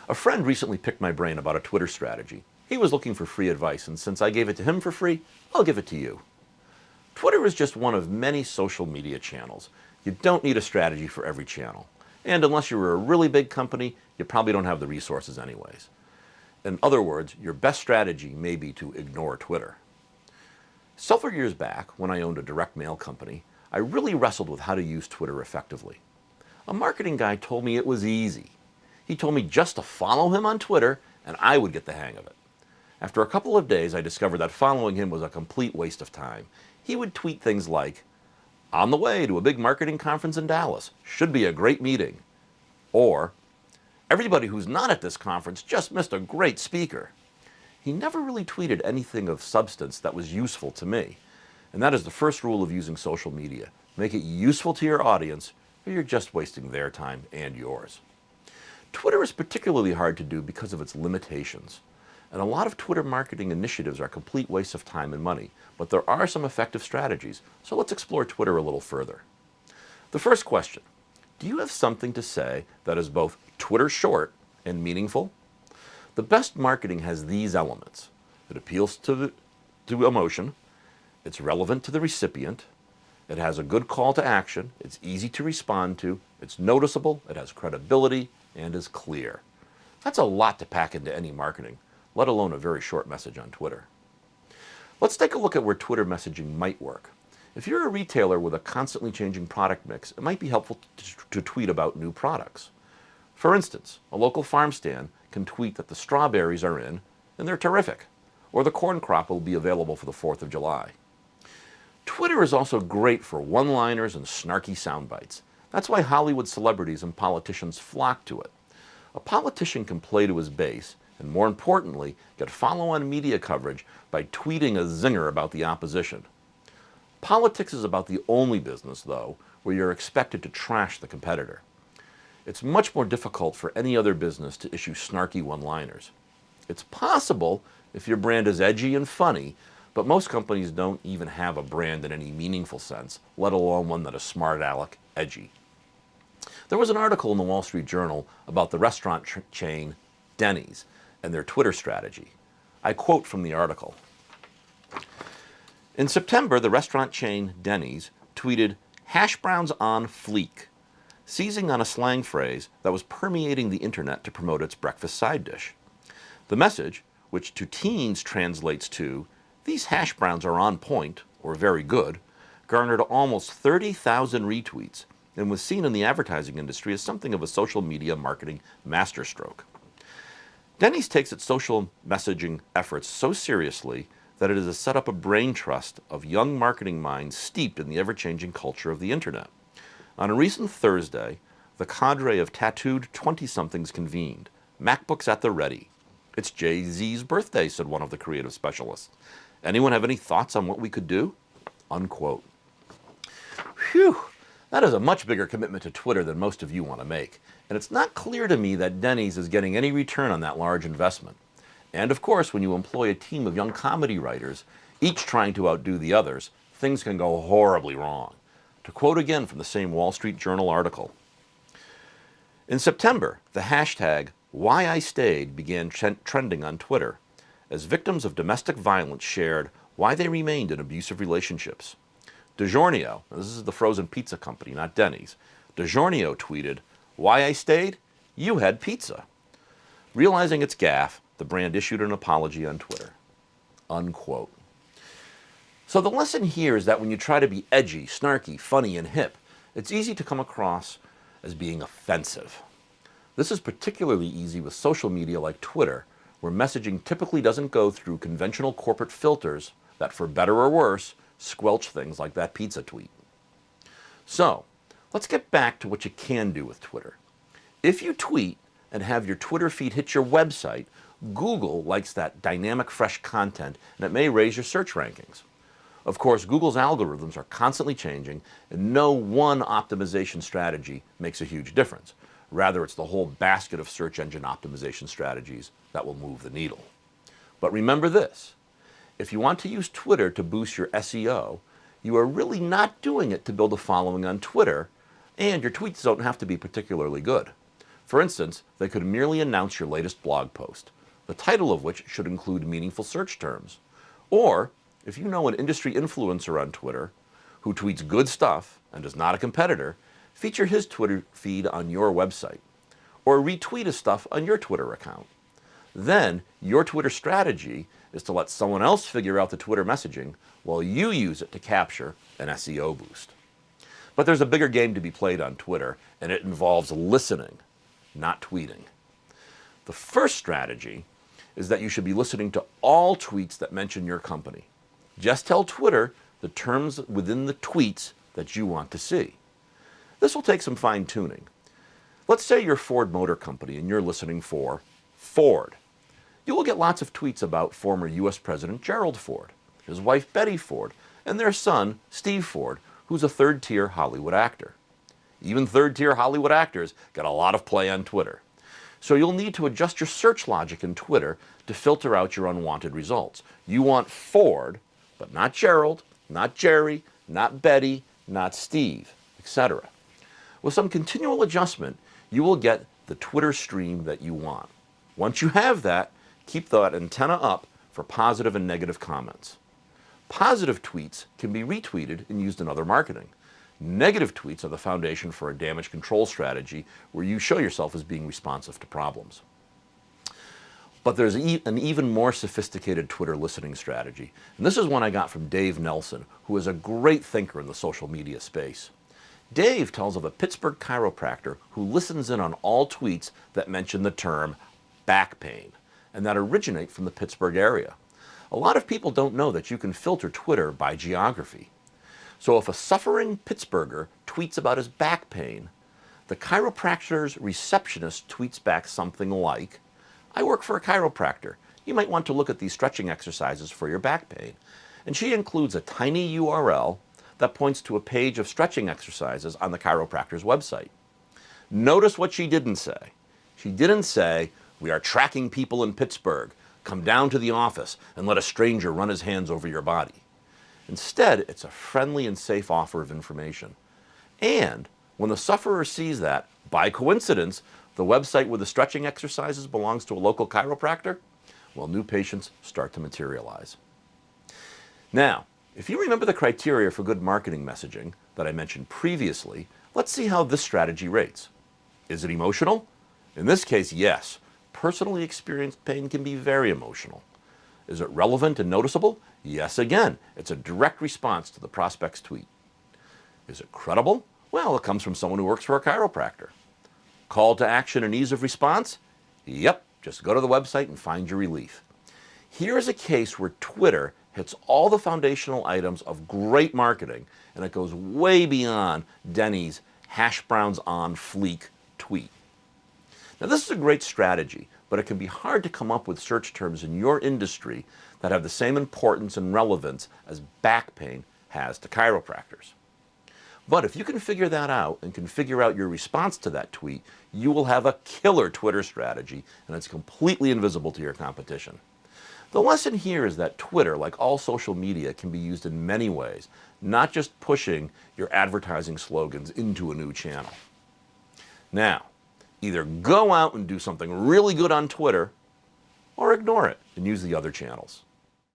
A friend recently picked my brain about a Twitter strategy. He was looking for free advice, and since I gave it to him for free, I'll give it to you. Twitter is just one of many social media channels. You don't need a strategy for every channel. And unless you're a really big company, you probably don't have the resources anyways. In other words, your best strategy may be to ignore Twitter. Several years back, when I owned a direct mail company, I really wrestled with how to use Twitter effectively. A marketing guy told me it was easy. He told me just to follow him on Twitter and I would get the hang of it. After a couple of days, I discovered that following him was a complete waste of time. He would tweet things like, "On the way to a big marketing conference in Dallas. Should be a great meeting." Or, "Everybody who's not at this conference just missed a great speaker." He never really tweeted anything of substance that was useful to me. And that is the first rule of using social media. Make it useful to your audience, or you're just wasting their time and yours. Twitter is particularly hard to do because of its limitations. And a lot of Twitter marketing initiatives are complete wastes of time and money, but there are some effective strategies, so let's explore Twitter a little further. The first question, do you have something to say that is both Twitter short and meaningful? The best marketing has these elements. It appeals to emotion, it's relevant to the recipient, it has a good call to action, it's easy to respond to, it's noticeable, it has credibility, and is clear. That's a lot to pack into any marketing, let alone a very short message on Twitter. Let's take a look at where Twitter messaging might work. If you're a retailer with a constantly changing product mix, it might be helpful to tweet about new products. For instance, a local farm stand can tweet that the strawberries are in and they're terrific, or the corn crop will be available for the 4th of July. Twitter is also great for one-liners and snarky sound bites. That's why Hollywood celebrities and politicians flock to it. A politician can play to his base, and more importantly, get follow-on media coverage by tweeting a zinger about the opposition. Politics is about the only business, though, where you're expected to trash the competitor. It's much more difficult for any other business to issue snarky one-liners. It's possible if your brand is edgy and funny, but most companies don't even have a brand in any meaningful sense, let alone one that is smart-aleck edgy. There was an article in the Wall Street Journal about the restaurant chain Denny's and their Twitter strategy. I quote from the article. In September, the restaurant chain Denny's tweeted, "Hash browns on fleek," seizing on a slang phrase that was permeating the internet to promote its breakfast side dish. The message, which to teens translates to, "These hash browns are on point," or "very good," garnered almost 30,000 retweets and was seen in the advertising industry as something of a social media marketing masterstroke. Denny's takes its social messaging efforts so seriously that it has set up a brain trust of young marketing minds steeped in the ever-changing culture of the internet. On a recent Thursday, the cadre of tattooed 20-somethings convened, MacBooks at the ready. "It's Jay-Z's birthday," said one of the creative specialists. "Anyone have any thoughts on what we could do?" Unquote. Phew, that is a much bigger commitment to Twitter than most of you want to make. And it's not clear to me that Denny's is getting any return on that large investment. And of course, when you employ a team of young comedy writers, each trying to outdo the others, things can go horribly wrong. To quote again from the same Wall Street Journal article. In September, the hashtag #WhyIStayed began trending on Twitter as victims of domestic violence shared why they remained in abusive relationships. DiGiorno, this is the frozen pizza company, not Denny's, DiGiorno tweeted, "Why I stayed? You had pizza." Realizing its gaffe, the brand issued an apology on Twitter. Unquote. So the lesson here is that when you try to be edgy, snarky, funny, and hip, it's easy to come across as being offensive. This is particularly easy with social media like Twitter, where messaging typically doesn't go through conventional corporate filters that, for better or worse, squelch things like that pizza tweet. So, let's get back to what you can do with Twitter. If you tweet and have your Twitter feed hit your website, Google likes that dynamic, fresh content, and it may raise your search rankings. Of course, Google's algorithms are constantly changing, and no one optimization strategy makes a huge difference. Rather, it's the whole basket of search engine optimization strategies that will move the needle. But remember this, if you want to use Twitter to boost your SEO, you are really not doing it to build a following on Twitter, and your tweets don't have to be particularly good. For instance, they could merely announce your latest blog post, the title of which should include meaningful search terms. Or, if you know an industry influencer on Twitter who tweets good stuff and is not a competitor, feature his Twitter feed on your website, or retweet his stuff on your Twitter account. Then, your Twitter strategy is to let someone else figure out the Twitter messaging while you use it to capture an SEO boost. But there's a bigger game to be played on Twitter, and it involves listening, not tweeting. The first strategy is that you should be listening to all tweets that mention your company. Just tell Twitter the terms within the tweets that you want to see. This will take some fine-tuning. Let's say you're Ford Motor Company and you're listening for Ford. You will get lots of tweets about former U.S. President Gerald Ford, his wife Betty Ford, and their son Steve Ford, who's a third-tier Hollywood actor. Even third-tier Hollywood actors get a lot of play on Twitter. So you'll need to adjust your search logic in Twitter to filter out your unwanted results. You want Ford, but not Gerald, not Jerry, not Betty, not Steve, etc. With some continual adjustment, you will get the Twitter stream that you want. Once you have that, keep that antenna up for positive and negative comments. Positive tweets can be retweeted and used in other marketing. Negative tweets are the foundation for a damage control strategy where you show yourself as being responsive to problems. But there's an even more sophisticated Twitter listening strategy, and this is one I got from Dave Nelson, who is a great thinker in the social media space. Dave tells of a Pittsburgh chiropractor who listens in on all tweets that mention the term back pain and that originate from the Pittsburgh area. A lot of people don't know that you can filter Twitter by geography. So if a suffering Pittsburgher tweets about his back pain, the chiropractor's receptionist tweets back something like, "I work for a chiropractor. You might want to look at these stretching exercises for your back pain." And she includes a tiny URL that points to a page of stretching exercises on the chiropractor's website. Notice what she didn't say. She didn't say, "We are tracking people in Pittsburgh. Come down to the office and let a stranger run his hands over your body." Instead, it's a friendly and safe offer of information. And when the sufferer sees that, by coincidence, the website with the stretching exercises belongs to a local chiropractor, well, new patients start to materialize. Now, if you remember the criteria for good marketing messaging that I mentioned previously, let's see how this strategy rates. Is it emotional? In this case, yes. Personally experienced pain can be very emotional. Is it relevant and noticeable? Yes, again, it's a direct response to the prospect's tweet. Is it credible? Well, it comes from someone who works for a chiropractor. Call to action and ease of response? Yep, just go to the website and find your relief. Here is a case where Twitter hits all the foundational items of great marketing, and it goes way beyond Denny's hash browns on fleek tweet. Now, this is a great strategy, but it can be hard to come up with search terms in your industry that have the same importance and relevance as back pain has to chiropractors. But if you can figure that out and can figure out your response to that tweet, you will have a killer Twitter strategy, and it's completely invisible to your competition. The lesson here is that Twitter, like all social media, can be used in many ways, not just pushing your advertising slogans into a new channel. Now, either go out and do something really good on Twitter, or ignore it and use the other channels.